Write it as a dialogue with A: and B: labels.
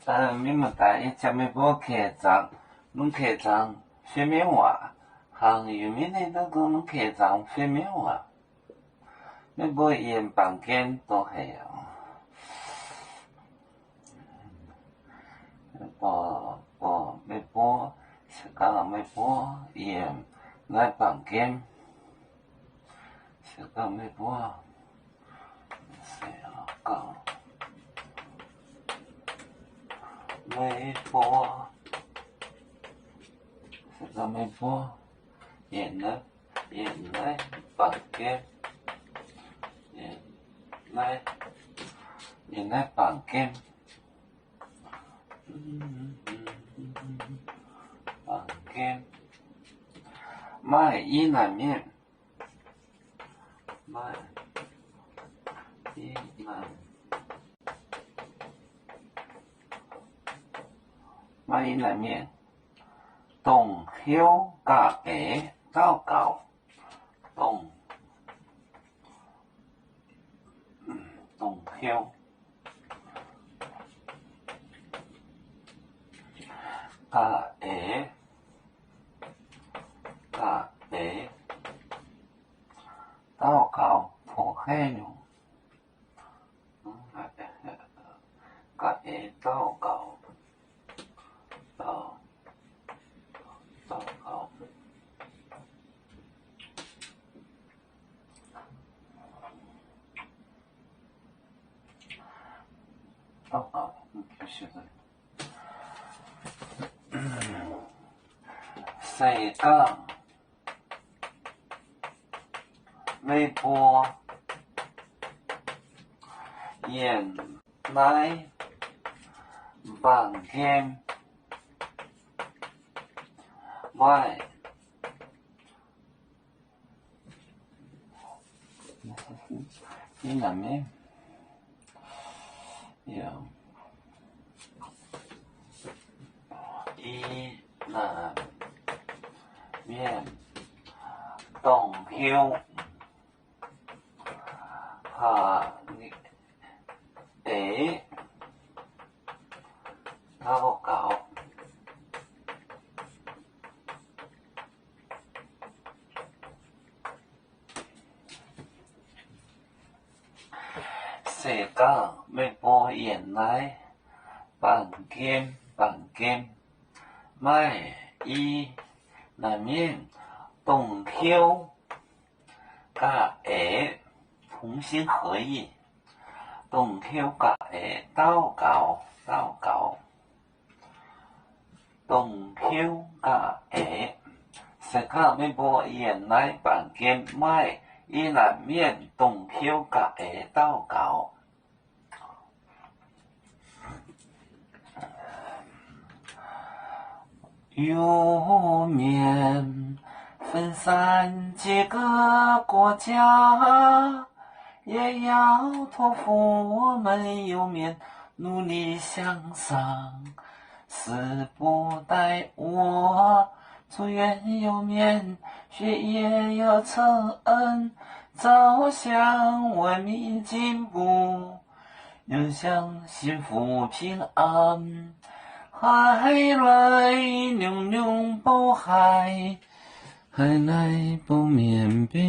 A: 你们大一前面不开张，侬开张学面话，行有面的都讲侬开张学面话，你不演房间都系啊，没播，是讲没播演来房间，是讲没播，是啊讲。没播，是个没播，演来房间，演来房间，房间，卖一南面，卖一南。卖一南面，冬休甲下到高，冬休甲下到高破黑牛，甲下到高。谁讲微博演来房间外一南面有一南面冬休下到高。谁讲要播演来房间卖一南面冬休甲下同心合意，冬休甲下到高，冬休甲下，谁讲要播演来房间卖一南面冬休甲下到高。有面分散几个国家，也要托付我们有面努力向上。时不待我祝愿有面学业有成恩，走向文明进步，永享幸福平安。海来永永不海，海来不眠边。